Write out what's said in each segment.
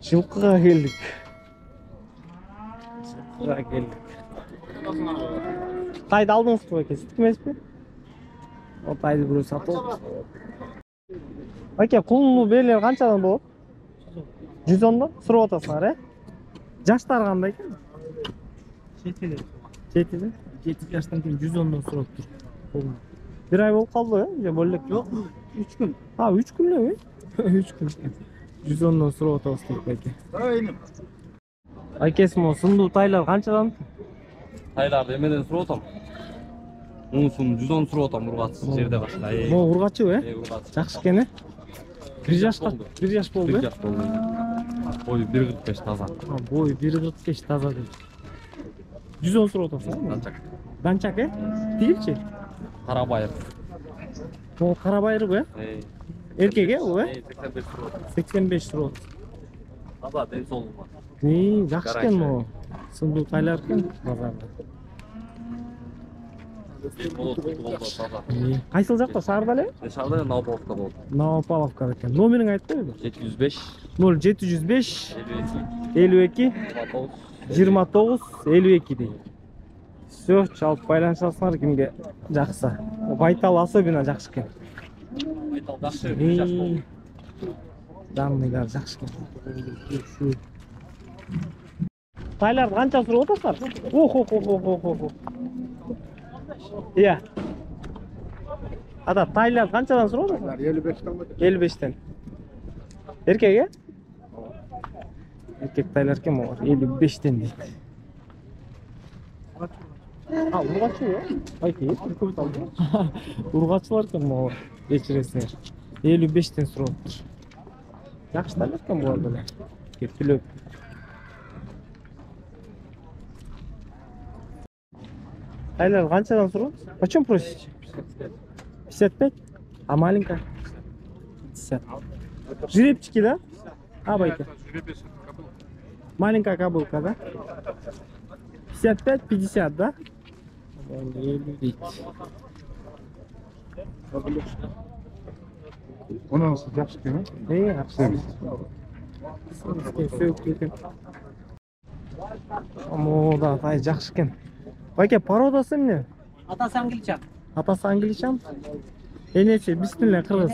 Жылқыға келдік. Тайды алдыңыз ба екен, сүттік емес пе? О, тайды біреу сатып алды. Бәке, құлыны белер қаншадан болады? 110-дан? Сұрып отасыңар, жаштар қандай екен? 7-ден. 7-ден? 7 жаштан кейін 110-дан сұрап тұр. Bir ay болып қалды, же бөлек? Жоқ, 3 күн. 3 күн не? 3 күн. 110-дан сұрап отасыз дейік, бәке. Әкесім о, сынду тайлар қаншадан? Тайларды емеден сұрап отам. Онысын 110 сұрап отам ұрғатсыз жерде башқа. Мо ұрғатшы, ұрғатшы. Жақсы екен, Bir жаш болды. 1 жаш болды. Бойы 1.45 таза. Бойы 1.45 таза дейді. 110 сұрап отасыз? Данчак. Данчак, Тегілші? Қарабайыр. Ол қарабайыр бе? Еркек, ол, 85 сұрап отасыз. Таза, ден солы бар. Жақсы екен о. Сынду тайлар екен базарда. Қайсыл жақта, шарда ле? Шарда Наупаловка болды. Наупаловка екен. Номерің айтты еді? 705 0705 52 29 52 дейді. Все, чалып байланышасыңар кімге жақсы. Байтал особенно жақсы екен. Байтал жақсы, 1 жаш болды. Данныйлар жақсы екен. Тайларды қанша сұрап отырсыздар? Охо. Иә. Ата, тайларды қаншадан сұрап отырсыздар? 55-тен. Еркек, Еркек тайлар кем олар? 55-тен дейді. Ұрғатшы, Байке, көп алды. Ұрғатшылар кем олар? Кешіресіңер. 55-тен сұрап отыр. Жақсы тайлар кем олар біле? Кептіліп. Тайлар қаншадан сұрап? Почем просите? 55? А маленькая? 50. Жеребчики, да? Байке? Маленькая кобылка, да? 55-50, да? У нас жақсы екен, Мода, тай жақсы екен. Байке, пародасы міне? Атасы англичан. Атасы англичан? Енесі, бісміллә, қырғыз.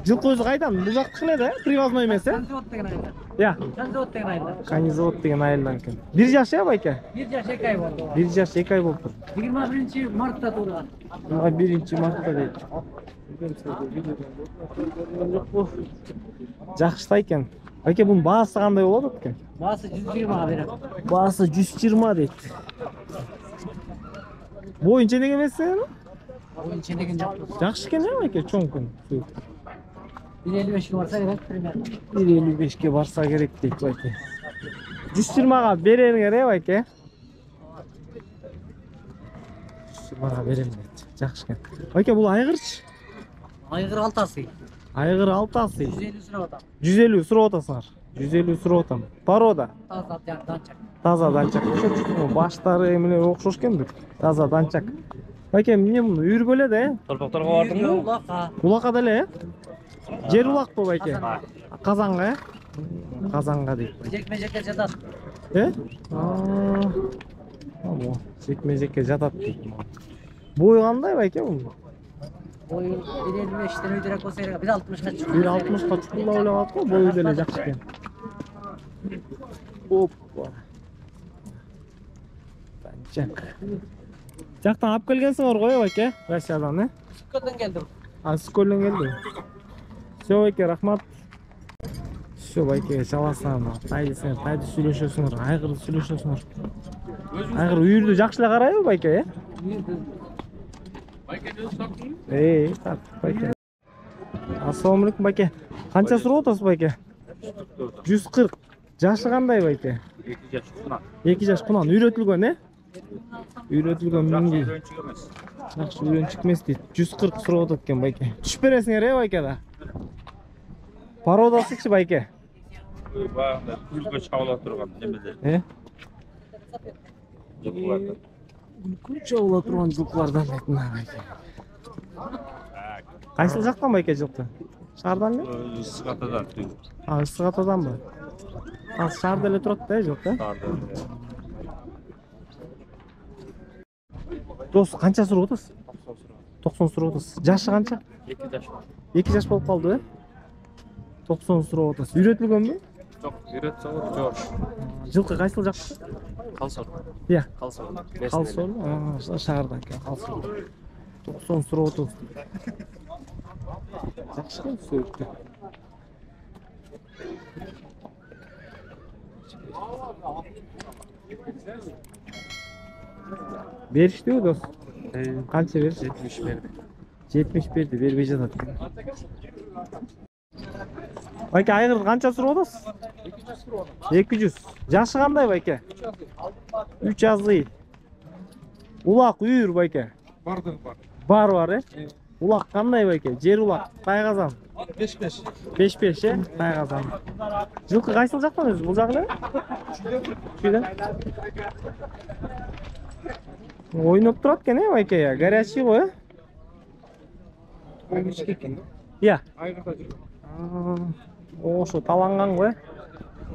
Жылқы өзі қайдан? Бұл жақ қыледі, привозной емес, Канизавод деген айылдан. Канизавод деген айылдан. Канизавод деген айылдан екен. 1 жаш, Байке? 1 жаш 2 ай болды. 1 жаш 2 ай болып тұр. 21 мартта туылған. 1 мартта дейді. Жақсы екен. Байке, бұның бағасы қандай болады екен? Бағасы 120-ға береді. Бағасы 120 дейді. Бойынша неге емессің? Бойынша деген жоқ. Жақсы екен, Байке, чоң күн. 155-ке барса керек, примерно. 155-ке барса керек дейді, Байке. 120-ға береріңер, Байке? 120-ға берем дейді. Жақсы екен. Байке, бұл айғыршы? Айғыр алтасы. Айғыр алтасы. 150 сұрап отам. 150 сұрап отасыңар. 150 сұрап отам. Порода? Таза данчак. Таза данчак. Баштары емілер оқшош кен бүк. Таза данчак. Байке, міне мұны үйір бөледі, Торпақтарға бардың ба? Улақа. Улақа дәле, Жер улақ па, Байке? Қазанға, Қазанға дейді. Жекме-жекке жатады. Жекме-жекке жатады дейді. Бойы қандай, Байке, бұл? Бойы 155-тен өйдірек болса керек, 160-ға шыққан. 160-қа шыққылда ойлағат қой, бойы дәле жақсы екен. Опа. Данчак. Жақтан ап келгенсің ғой, Байке, Россиядан, Сүккөлден келдім. Сүккөлден келді. Все, Байке, рахмат. Все, Байке, жаласыңар. Тайды сөйлешесіңар, айғырды сөйлешесіңар. Айғыр үйірді жақшылы қарай, Байке, Байке, өзі тақтың? Байке. Ассаламалейкум, Байке. Қанша сұрап отырсыз, Байке? 140. Жашы қандай, Байке? 2 жаш құнан. 2 жаш құнан. Үйретілген, Үйретілген мінгей. Үйреншік емес. Жақшы үйреншік емес дейді. 140 сұрап отыр екен, Байке. Түшіп бересіңер, Байке да? Пародасы Байке? Бағында күлгі шаула тұрған немелер. Күлгі шаула тұрған жылқылардан айтына, Байке. Қайсыл жақтан, Байке, жылқы? Шаардан эле? Ысык атадан. А, ысык атаданбы? А, шаарда эле турат да, жок да? Дос, канча сурап атасыз? 90 сурап атасыз. Жашы канча? 2 жаш. 2 жаш болуп калды, э? 90 сурап атасыз. Үйрөтүлгөнбү? Жок, үйрөтсө жок. Жылкы кайсыл жакта? Калсор. Иә. Калсор. Калсор, шаардан экен, Калсор. 90 сурап атасыз. Жакшы экен сөйттү. Бериштиби дос? Канча беришти? 70 берди. 70 берди, бербей жатат. Байке, айгыр канча сурап атасыз? 200. Жашы кандай байке? 3 азый. Улак үйүр байке. Бардыгы Бар бар. бар, э? Улак кандай байке? Жер улак, тайгазан. 5-5. 5-5, э? Тайгазан. Жылкы кайсыл жактан өзү? Бул жак эле? Чүйдөн. Ойноп турат экен, э, байке я? Горячий го, э? Айгычка экен. Иә. Айгырда жүр. Ошо таланган го, э?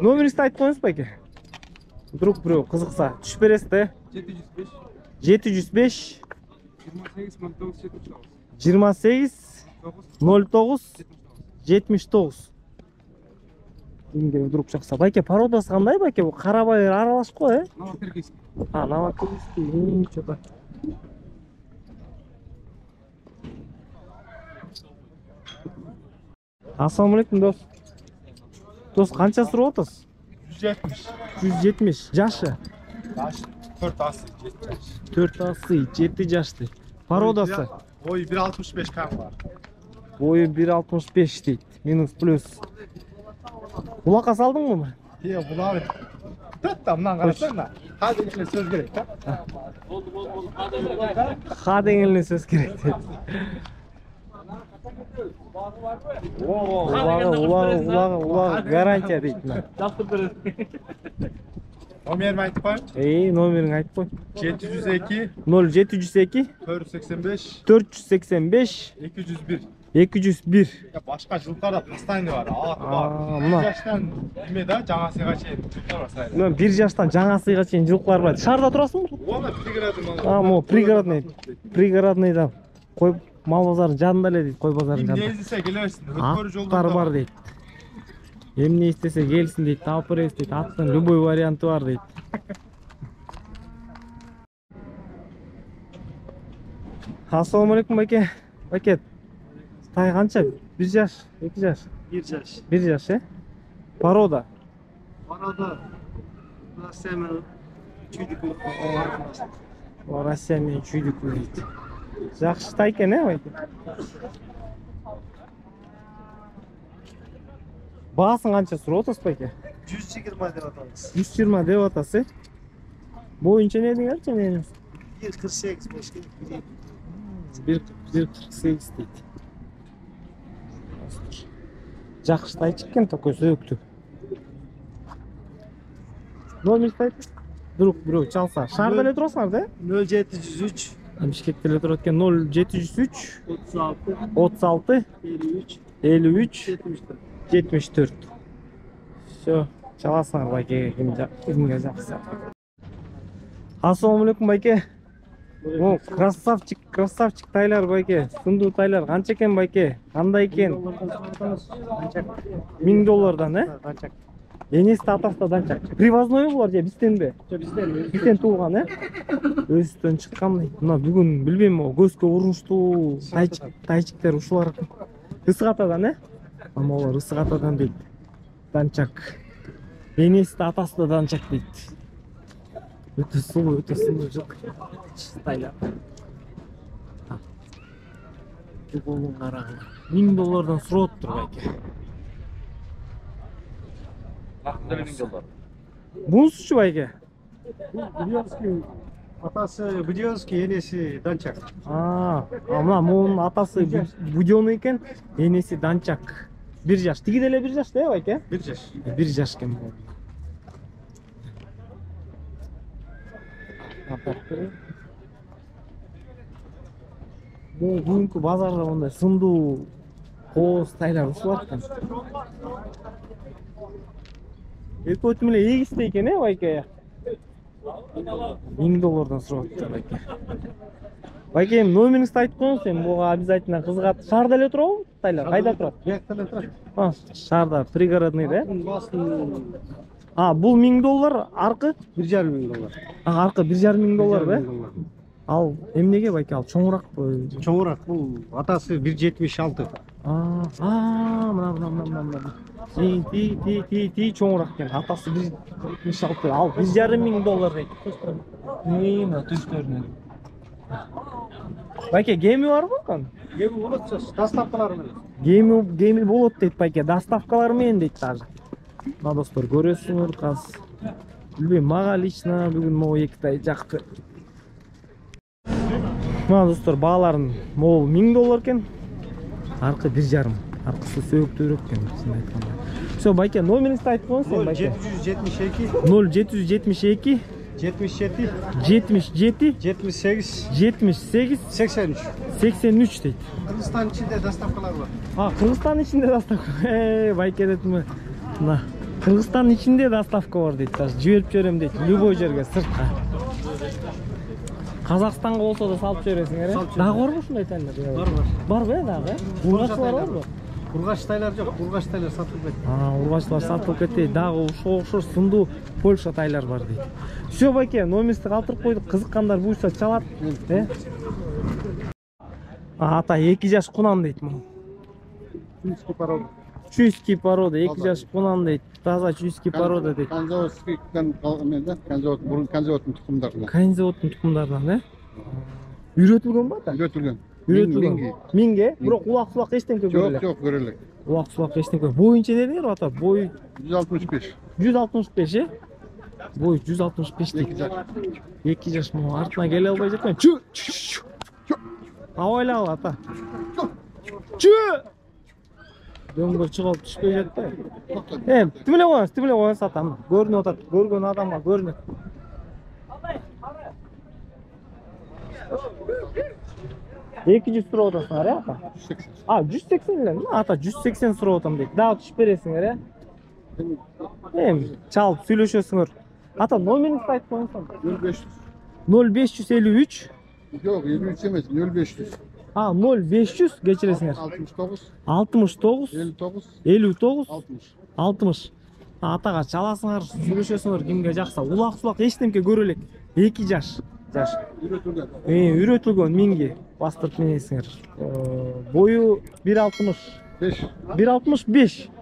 Номеринизди айтып коюңуз байке. Вдруг бирөө кызыкса, түшүп бересиз да, э? 705 28 09 79. Эмге вдруг жакса. Байке, породасы кандай байке? Бул карабайыр аралаш го, э? Новотеркийский. А, Новотеркийский. Что-то. Ассаламу алейкум, дос. Дос, канча сурап атасыз? 170. 170. Жашы? Yaş 4 asıl 7 yaş. 4 асы, 7 жашты. Породасы? Boyu 1.65 kan var. Boyu 1.65 дейт. Минус плюс. Улакка салдыңбы? Diye bunlar. Tut da bundan karıştın da. Hadi içine söz gerek ha. Ха дегенле сөз керек дейт. Улагы гарантия дейт. Nomerimi aytıp koyun. Номерин айтып кой. 702 0702 485 485 201. 201. Ya başka жылкарда постоянный var. Ağatı Aa, var. mına. 1 yaştan kime de жаңасыга чейин жылкар var sayda. Мен 1 жаштан жаңа сыйга чейин жылкылар бар. Шаарда турасыңбы? Оны пригородный А, мо пригородный. Пригородныйда кой мал базарынын жанында эле дейт, кой базарынын Ne жанында. izlese gelirsin. Ötkörü жолдордо Аттар бар дейт. Эмне истесе келсин дейт, таап беребиз дейт. Аттын любой варианты бар дейт. Ассаламу алейкум байке. Байке, тай канча? 1 жаш, 2 жаш? 1 yaş. 1 жаш, э? Порода. Arada Rusya hemen çocuk olup Россия менен чүйдүкпү дейт. Жакшы тай экен, э, байке? Баасын канча сурап атасыз байке? 120 lira atarız. 120 деп атасыз, э? Боюнча не деңерчи менин? 1.48 başka bir 1.48 дейт. Жакшы тай чыккен, такой сөөктүү. Номерди айтыңыз. Вдруг бирөө чалса. Шаарда эле турасыңар да? 0703 Бишкекте эле турат экен. 0703 36 36 53 53 74. 74. Всё, чаласыңар байке, кимге жакса. Ассаламу алейкум байке. О, красавчик тайлар байке. Сындуу тайлар канча экен байке? Кандай экен? $1000, э? Kaçak. Энеси атасы да данчак. Привозной булар же бизденби? Бизден туулган, э? Өстөн чыккан дейт. Мына бүгүн билбейм, көзгө урунуштуу тайчиктер ушулар. Ысык атадан, э? Ама олар ысык атадан дейт. Данчак. Энеси да атасы да данчак дейт. Өтө сулуу жылкы. Тайлар. Жүгөнүн карагыла. $1000 сурап тур байке. $1000. Бунусучу байке? Biliyoruz atası biliyoruz ki yenisi dançak. Мына монун атасы будёный экен, энеси данчак. 1 жаш. Тиги деле 1 жаш, да, байке? 1 yaş. 1 жаш экен бул. Бүгүнкү базарда мындай сындуу Кооз тайлар ушулар экен. Эки өтүм эле эгисте экен, байке. $1000 сурап атты байке. Байке, номериңизди айтып коюңуз, эми буга обязательно кызыгат. Шаарда эле турабы? Тайлар кайда турат? Бияқта эле турат. Шаарда, пригородный да? Басын Бул $1000 аркы? $1,500. Аркы $1,500 да? Ал эмнеге байке, ал чоңуракпы? Чоңураак бул атасы 1,76. Мына. Ти чоңураак экен. Атасы 1,76. Ал $1,500 дейт. Мына түштөрүнөн. Байке, гейми барбы кан? Эми болот, доставкалар менен. Гейми болот дейт байке, доставкалар менен дейт даже. Мына достор, көрөсүңөр казыр. Билбейм, мага лично бүгүн могу эки тай жакты. Мына достор, бааларын могу $1000 экен. Аркы 1,5. Аркысы сөөктүүрөөк экен, чын айтканда. Всё, байке, номериңизди айтып коюңуз сен байке. 0772 0772 77 77 78 78 83. 83 дейт. Кыргызстан ичинде доставкалар бар. Кыргызстан ичинде доставка. Байке дедим. Мына Кыргызстан ичинде доставка бар дейт. Даже жиберип жиберем дейт. Любой жерге, сыртка. Казакстанга болсо да салып жибересиңер, э? Дагы барбы ушундай тайлар? Барбы, дагы? Ургачтар барбы? Ургач тайлар жок, ургач тайлар сатылып кетти. Ургачтар сатылып кетти. Дагы ошого окшош сындуу Польша тайлар бар дейт. Всё, байке, номерди калтырып койдук. Кызыккандар буйрса чалат, э? Ата 2 жаш кунан дейт муну. Чуйский порода. Чуйский порода, 2 жаш кунан дейт. Таза чуйский порода дейт. Канзаводскийден калган да, канзаводдун тукумдарынан. Канзаводдун тукумдарынан, э? Үйрөтүлгөн ба ата? Үйрөтүлгөн. Минге, бирок улак-сулак эчтеке көрө элек. Жок, көрө элек. Улак-сулак эчтеке. Боюнча недер ата? Бою 165. 165, э? Бою 165 дейт. 2 жаш могу артына келе албай жаткан. Абайлап ата. Дөңгөр чыгып түшпөй жатты. Тимеле коюңуз ата. Көрүнүп атат. Көргөн адамга көрүнөт. 200 сурап атасыңар, э ата? 180 эле. Ата 180 сурап атам дейт. Дагы түшүп бересиңер, э? Чалып сүйлөшөсүңөр. Ата, номериңизди айтып коюңуз. 0553. Жок, 53 эмес, 0500. 0500 кечиресиңер. 69 59 60. Атага чаласыңар, сүйлөшөсүңөр, кимге жакса. Улак-сулак эчтемке көрө элек. 2 жаш. Үйрөтүлгөн минги бастырып менесиңер. Бою 1,65. 1,65.